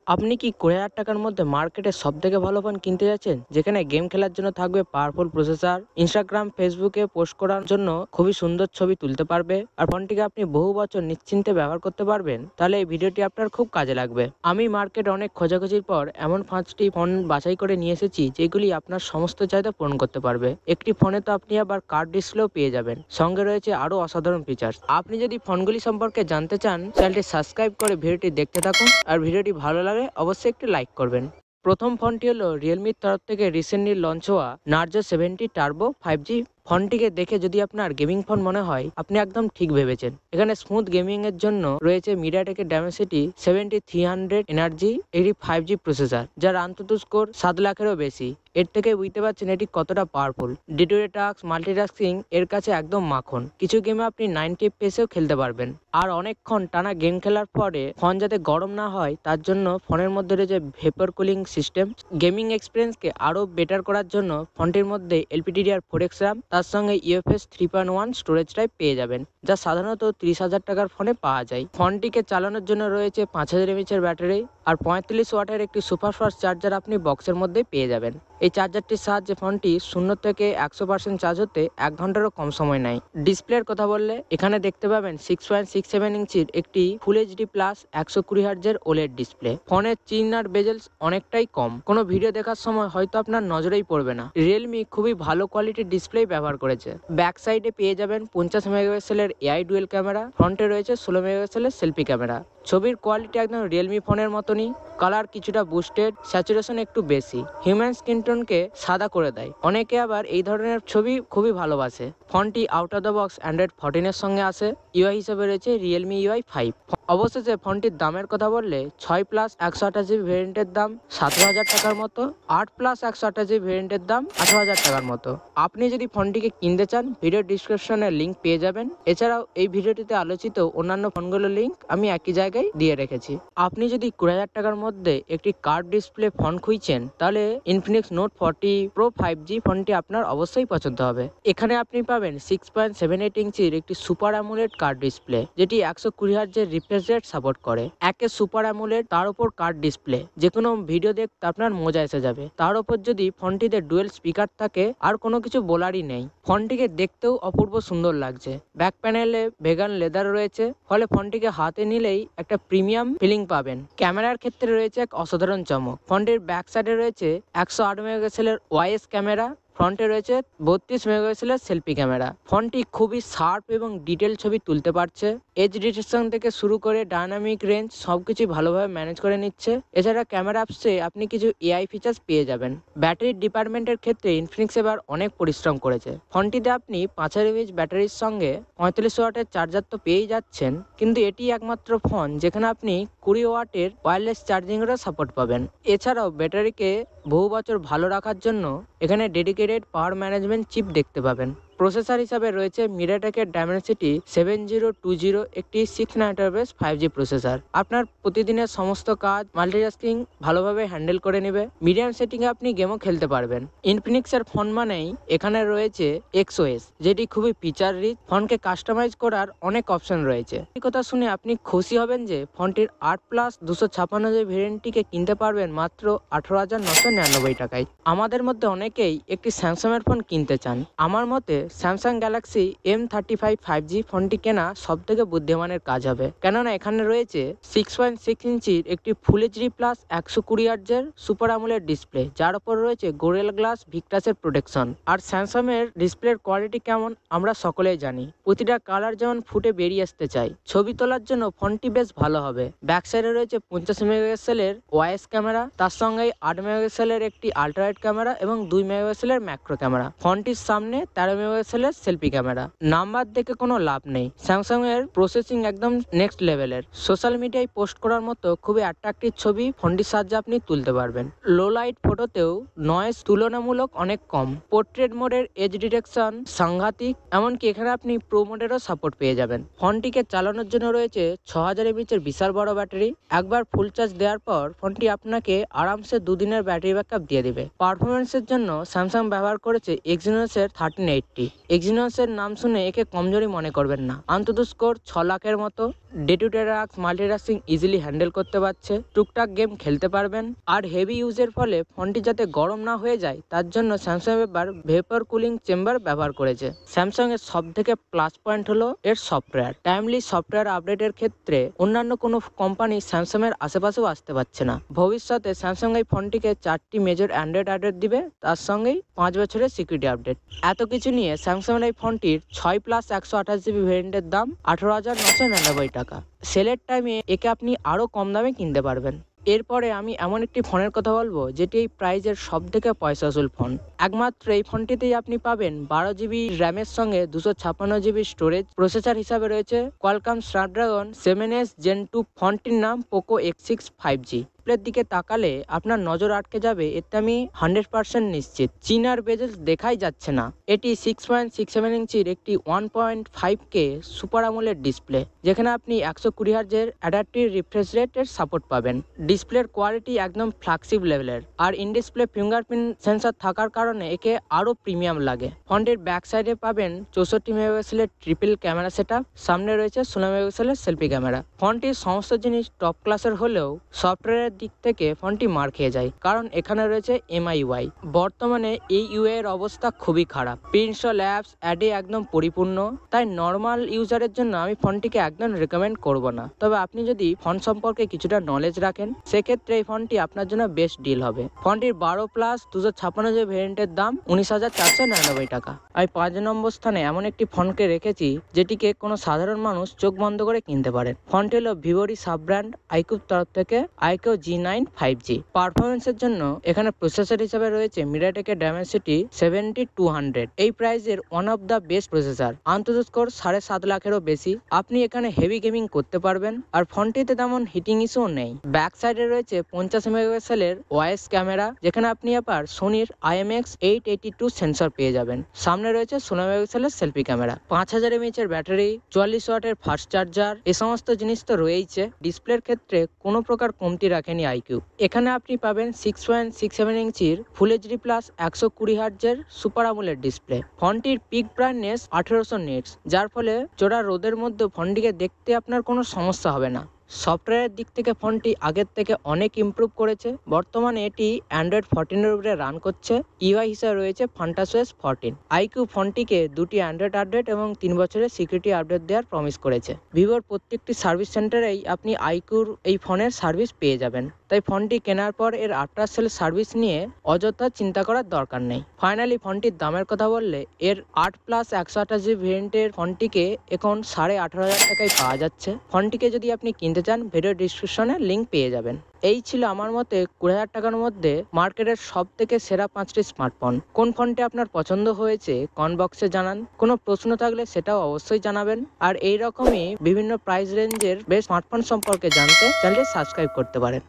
আপনি কি ২০,০০০ টাকার মধ্যে মার্কেটে সবথেকে ভালো ফোন কিনতে যাচ্ছেন, যেখানে গেম খেলার জন্য থাকবে পাওয়ারফুল প্রসেসর, ইনস্টাগ্রাম ফেসবুকে পোস্ট করার জন্য খুবই সুন্দর ছবি তুলতে পারবে, আর ফোনটিকে আপনি বহু বছর নিশ্চিন্তে ব্যবহার করতে পারবেন? তাহলে এই ভিডিওটি আপনার খুব কাজে লাগবে। আমি মার্কেটে অনেক খোঁজাখুঁজির পর এমন 5টি ফোন বাছাই করে নিয়ে এসেছি যেগুলি আপনার সমস্ত চাহিদা পূরণ করতে পারবে। একটি ফোনে তো আপনি আবার কার্ড ডিসপ্লেও পেয়ে যাবেন, সঙ্গে রয়েছে আরো অসাধারণ ফিচার্স। আপনি যদি ফোনগুলি সম্পর্কে জানতে চান, চ্যানেলটি সাবস্ক্রাইব করে ভিডিওটি দেখতে থাকুন, আর ভিডিওটি ভালো লাগলে অবশ্যই একটি লাইক করবেন। প্রথম ফোনটি হলো রিয়েলমির তরফ থেকে রিসেন্টলি লঞ্চ হওয়া নার্জো 70 টার্বো 5G। ফোনটিকে দেখে যদি আপনার গেমিং ফোন মনে হয়, আপনি একদম ঠিক ভেবেছেন। এখানে স্মুথ গেমিং এর জন্য রয়েছে মিডিয়াটেকের ডায়মেনসিটি 7300 এনার্জি এটি 5G প্রসেসর, যার অন্তত স্কোর 7 লাখেরও বেশি। এর থেকে বুঝতে পারছেন এটি কতটা powerful. Day to day task, multitasking এর কাছে একদম মাখন। কিছু গেমে আপনি 90 ফপিএসেও খেলতে পারবেন। আর অনেকক্ষণ টানা গেম খেলার পরে ফোন যাতে গরম না হয়, তার জন্য ফোনের মধ্যে রয়েছে ভেপার কুলিং সিস্টেম। গেমিং এক্সপিরিয়েন্সকে আরও বেটার করার জন্য ফোনটির মধ্যে LPDDR4X RAM, তার সঙ্গে UFS 3.1 স্টোরেজ টাইপ পেয়ে যাবেন, যা সাধারণত 30,000 টাকার ফোনে পাওয়া যায়। ফোনটিকে চালানোর জন্য রয়েছে 5000 mAh এর ব্যাটারি আর 35 ওয়াটের একটি সুপারফাস্ট চার্জার আপনি বক্সের মধ্যে পেয়ে যাবেন। এই চার্জারটির সাহায্যে ফোনটি 0 থেকে 100% চার্জ হতে 1 ঘন্টারও কম সময় নেয়। ডিসপ্লের কথা বললে এখানে দেখতে পাবেন 6.67 ইঞ্চির একটি ফুল এইচডি প্লাস 120 হার্টজের ওলেড ডিসপ্লে। ফোনের চিন আর বেজেলস অনেকটাই কম, কোনো ভিডিও দেখার সময় হয়তো আপনার নজরেই পড়বে না। রিয়েলমি খুবই ভালো কোয়ালিটির ডিসপ্লে ব্যবহার করেছে। ব্যাক সাইডে পেয়ে যাবেন 50 মেগাপিক্সেলের এআই ডুয়েল ক্যামেরা, ফ্রন্টে রয়েছে 16 মেগাপিক্সেলের সেলফি ক্যামেরা। ছবির কোয়ালিটি একদম রিয়েলমি ফোনের মতনই, কালার কিছুটা বুস্টেড, স্যাচুরেশন একটু বেশি, হিউম্যান স্কিন টোনকে সাদা করে দেয়। অনেকে আবার এই ধরনের ছবি খুবই ভালোবাসে। ফোনটি out of the box Android 14 এর সঙ্গে আসে। ইউআই হিসেবে রয়েছে রিয়েলমি UI 5। অবশেষে ফোনটির দামের কথা বললে 6 প্লাস 128GB ভেরিয়েন্টের দাম 17,000 টাকার মতো, 8 প্লাস 128GB ভেরিয়েন্টের দাম 18,000 টাকার মতো। আপনি যদি ফোনটিকে কিনতে চান, ভিডিও ডিসক্রিপশনে লিঙ্ক পেয়ে যাবেন। এছাড়াও এই ভিডিওটিতে আলোচিত অন্যান্য ফোনগুলোর লিঙ্ক আমি একই জায়গায় দিয়ে রেখেছি। আপনি যদি 20,000 টাকার মধ্যে একটি কার্ভ ডিসপ্লে ফোন খুঁজছেন, তাহলে ইনফিনিক্স নোট 40 প্রো 5G ফোনটি আপনার অবশ্যই পছন্দ হবে। এখানে আপনি পাবেন 6.78 ইঞ্চির একটি সুপার অ্যামোলেড কার্ভ ডিসপ্লে, যেটি 120 হার্টজের রিফ্রেশ রেট সাপোর্ট করে। একে সুপার অ্যামোলেড, তার উপর কার্ভ ডিসপ্লে, যে কোনো ভিডিও দেখতে আপনার মজা এসে যাবে। তার উপর যদি ফোনটিতে ডুয়েল স্পিকার থাকে, আর কোনো কিছু বলারই নেই। ফোনটিকে দেখতেও অপূর্ব সুন্দর লাগছে। ব্যাক প্যানেলে ভেগান লেদার রয়েছে, ফলে ফোনটিকে হাতে নিলেই একটা প্রিমিয়াম ফিলিং পাবেন। ক্যামেরার ক্ষেত্রে রয়েছে এক অসাধারণ চমক। ফোনটির ব্যাক সাইডে রয়েছে 108 মেগাপিক্সেলের ওয়াইএস ক্যামেরা, ফ্রন্টে রয়েছে 32 মেগাপিক্সেলের সেলফি ক্যামেরা। ফোনটি খুবই শার্প এবং ডিটেল ছবি তুলতে পারছে। এজ ডিটেকশন থেকে শুরু করে ডায়নামিক রেঞ্জ সবকিছু ভালোভাবে ম্যানেজ করে নিচ্ছে। এছাড়া ক্যামেরা অ্যাপসে আপনি কিছু এআই ফিচার্স পেয়ে যাবেন। ব্যাটারির ডিপার্টমেন্টের ক্ষেত্রে ইনফিনিক্স এবার অনেক পরিশ্রম করেছে। ফোনটিতে আপনি 5000 mAh ব্যাটারির সঙ্গে 45 ওয়াটের চার্জার তো পেয়েই যাচ্ছেন, কিন্তু এটি একমাত্র ফোন যেখানে আপনি 20 ওয়াটের ওয়্যারলেস চার্জিংয়েরও সাপোর্ট পাবেন। এছাড়াও ব্যাটারিকে বহু বছর ভালো রাখার জন্য এখানে ডেডিকেটেড পাওয়ার ম্যানেজমেন্ট চিপ দেখতে পাবেন। প্রসেসর হিসাবে রয়েছে মিডিয়াটেকের ডায়মেনসিটি 7020, একটি 6 নানোমিটার 5G প্রসেসর। আপনার প্রতিদিনের সমস্ত কাজ, মাল্টিটাস্কিং ভালোভাবে হ্যান্ডেল করে নেবে। মিডিয়াম সেটিংয়ে আপনি গেমও খেলতে পারবেন। ইনফিনিক্সের ফোন মানেই এখানে রয়েছে XOS, যেটি খুবই ফিচার রিচ। ফোনকে কাস্টমাইজ করার অনেক অপশন রয়েছে। এই কথা শুনে আপনি খুশি হবেন যে ফোনটির 8 প্লাস 256GB ভেরিয়েন্টটিকে কিনতে পারবেন মাত্র 18,999 টাকায়। আমাদের মধ্যে অনেকেই একটি স্যামসাংয়ের ফোন কিনতে চান। আমার মতে স্যামসাং গ্যালাক্সি M35 5G ফোনটি কেনা সব থেকে বুদ্ধিমানের কাজ হবে, কেননা এখানে রয়েছে 6.6 ইঞ্চির একটি ফুল এইচডি প্লাস 120 হার্টজের সুপার অ্যামোলেড ডিসপ্লে, যার উপর রয়েছে গোরেলা গ্লাস ভিক্টাসের প্রোটেকশন। আর স্যামসাং এর ডিসপ্লের কোয়ালিটি কেমন আমরা সকলেই জানি। প্রতিটা কালার যেমন ফুটে বেরিয়ে আসতে চাই। ছবি তোলার জন্য ফোনটি বেশ ভালো হবে। ব্যাক সাইডে রয়েছে 50 মেগাপিক্সেলের ওয়াইএস ক্যামেরা, তার সঙ্গে 8 মেগাপিক্সেলের একটি আল্ট্রাওয়াইড ক্যামেরা এবং 2 মেগাপিক্সেলের ম্যাক্রো ক্যামেরা। ফোনটির সামনে 13 মেগাপিক্সেলের সেলফি ক্যামেরা। নাম্বার দেখে কোনো লাভ নেই, স্যামসাং এর প্রসেসিং একদম নেক্সট লেভেলের। সোশ্যাল মিডিয়ায় পোস্ট করার মতো খুবই অ্যাট্রাকটিভ ছবি ফোনটির সাহায্যে আপনি তুলতে পারবেন। লো লাইট ফটোতেও নয়েজ তুলনামূলক অনেক কম। পোর্ট্রেট মোডের এজ ডিটেকশন সাংঘাতিক, এমনকি এখানে আপনি প্রো মোডেরও সাপোর্ট পেয়ে যাবেন। ফোনটিকে চালানোর জন্য রয়েছে 6000 mAh এর বিশাল বড় ব্যাটারি। একবার ফুল চার্জ দেওয়ার পর ফোনটি আপনাকে আরামসে 2 দিনের ব্যাটারি ব্যাকআপ দিয়ে দিবে। পারফরমেন্সের জন্য স্যামসাং ব্যবহার করেছে Exynos 1380। ফোনটি। এক্সিনোসের নাম শুনে একে কমজোরি মনে করবেন না। অন্তত স্কোর 6 লাখের মতো, day to day task multitasking easily handle করতে পারছে, টুকটাক গেম খেলতে পারবেন। আর হেভি ইউজের ফলে ফোনটি যাতে গরম না হয়ে যায় তার জন্য স্যামসাং এবার ভেপার কুলিং চেম্বার ব্যবহার করেছে। স্যামসাং এর সব থেকে প্লাস পয়েন্ট হলো এর সফটওয়্যার। টাইমলি সফটওয়্যার আপডেটের ক্ষেত্রে অন্যান্য কোনো কোম্পানি স্যামসাং এর আশেপাশেও আসতে পারছে না। ভবিষ্যতে স্যামসাং এই ফোনটিকে 4টি মেজর অ্যান্ড্রয়েড আপডেট দিবে, তার সঙ্গেই 5 বছরের সিকিউরিটি আপডেট। এত কিছু নিয়ে স্যামসাং এই ফোনটির 6+128GB ভেরিয়েন্টের দাম 18,999 টাকা। সেলের টাইমে একে আপনি আরও কম দামে কিনতে পারবেন। এরপরে আমি এমন একটি ফোনের কথা বলবো যেটি এই প্রাইজের সব থেকে পয়সা আসল ফোন। একমাত্র এই ফোনটিতেই আপনি পাবেন 12GB র্যামের সঙ্গে 256GB স্টোরেজ। প্রসেসর হিসাবে রয়েছে কোয়ালকম স্ন্যাপড্রাগন 7S Gen 2। ফোনটির নাম পোকো X6 5G। ডিসপ্লের দিকে তাকালে আপনার নজর আটকে যাবে, এতে আমি 100% নিশ্চিত। চিনার বেজেল দেখাই যাচ্ছে না। এটি 6.67 ইঞ্চির একটি 1.5K সুপার আমোলেড ডিসপ্লে, যেখানে আপনি 120 Hz এর অ্যাডাপ্টিভ রিফ্রেশ রেটের সাপোর্ট পাবেন। ডিসপ্লের কোয়ালিটি একদম ফ্ল্যাগশিপ লেভেলের, আর ইন ডিসপ্লে ফিঙ্গারপ্রিন্ট সেন্সর থাকার কারণে একে আরও প্রিমিয়াম লাগে। ফোনটির ব্যাক সাইডে পাবেন 64 মেগাপিক্সেলের ট্রিপল ক্যামেরা সেটআপ, সামনে রয়েছে 16 মেগাপিক্সেলের সেলফি ক্যামেরা। ফোনটির সমস্ত জিনিস টপ ক্লাসের হলেও সফটওয়্যারের দিক থেকে ফোনটি মার খেয়ে যায়, কারণ এখানে রয়েছে MIUI। বর্তমানে এই ইউআই এর অবস্থা খুবই খারাপ। প্রিন্সল অ্যাপস অ্যাডে একদম পরিপূর্ণ, তাই নর্মাল ইউজারের জন্য আমি ফোনটিকে একদম রেকমেন্ড করব না। তবে আপনি যদি ফোন সম্পর্কে কিছুটা নলেজ রাখেন সেক্ষেত্রে এই ফোনটি আপনার জন্য বেস্ট ডিল হবে। ফোনটির 12+256GB ভেরিয়েন্টের দাম 19,499 টাকা। আমি 5 নম্বর স্থানে এমন একটি ফোনকে রেখেছি যেটিকে কোনো সাধারণ মানুষ চোখ বন্ধ করে কিনতে পারেন। ফোনটি হলো ভিভোরই সাব ব্র্যান্ড আইকিউর তরফ থেকে আইকিউ G9 5G। পারফরমেন্সের জন্য এখানে প্রসেসর হিসেবে রয়েছে মিডিয়াটেকের ডায়মেনসিটি 7200। এই প্রাইজের one of the best processor. অন্তত স্কোর 7.5 লাখেরও বেশি। আপনি এখানে হেভি গেমিং করতে পারবেন, আর ফোনটিতে তেমন হিটিং ইস্যুও নেই। ব্যাক সাইডে রয়েছে 50 মেগাপিক্সেলের ওয়াইস ক্যামেরা, যেখানে আপনি আবার সোনির IMX882 সেন্সর পেয়ে যাবেন। সামনে রয়েছে 16 মেগাপিক্সেলের সেলফি ক্যামেরা, 5000 mAh এর ব্যাটারি, 44 ওয়াটের ফাস্ট চার্জার। এই সমস্ত জিনিস তো রয়েইছে। ডিসপ্লের ক্ষেত্রে কোনো প্রকার কমতি রাখেনি আইকিউ। এখানে আপনি পাবেন 6.67 ইঞ্চির ফুল এইচডি প্লাস 120 Hz এর সুপার আমোলেড ডিসপ্লে। ফোনটির পিক ব্রাইটনেস 1800 নিটস, যার ফলে চড়া রোদের মধ্যে ফোনটিকে দেখতে আপনার কোনো সমস্যা হবে না। সফটওয়্যারের দিক থেকে ফোনটি আগের থেকে অনেক ইমপ্রুভ করেছে। বর্তমানে এটি অ্যান্ড্রয়েড 14 এর উপরে রান করছে। ইউআই হিসেবে রয়েছে ফ্যান্টাসওয়েস 14। আইকিউ ফোনটিকে 2টি অ্যান্ড্রয়েড আপডেট এবং 3 বছরের সিকিউরিটি আপডেট দেওয়ার প্রমিস করেছে। ভিভোর প্রত্যেকটি সার্ভিস সেন্টারেই আপনি আইকিউর এই ফোনের সার্ভিস পেয়ে যাবেন, তাই ফোনটি কেনার পর এর আফটার সেল সার্ভিস নিয়ে অযথা চিন্তা করার দরকার নেই। ফাইনালি ফোনটির দামের কথা বললে এর 8+128GB ভেরিয়েন্টের ফোনটিকে এখন 18,500 টাকায় পাওয়া যাচ্ছে। ফোনটিকে যদি আপনি কিনতে চান ভিডিও ডিসক্রিপশনে লিঙ্ক পেয়ে যাবেন। এই ছিল আমার মতে 20,000 টাকার মধ্যে মার্কেটের সব থেকে সেরা 5টি স্মার্টফোন। কোন ফোনটি আপনার পছন্দ হয়েছে কমেন্ট বক্সে জানান। কোনো প্রশ্ন থাকলে সেটাও অবশ্যই জানাবেন। আর এই রকমই বিভিন্ন প্রাইস রেঞ্জের বেস্ট স্মার্টফোন সম্পর্কে জানতে চ্যানেলটি সাবস্ক্রাইব করতে পারেন।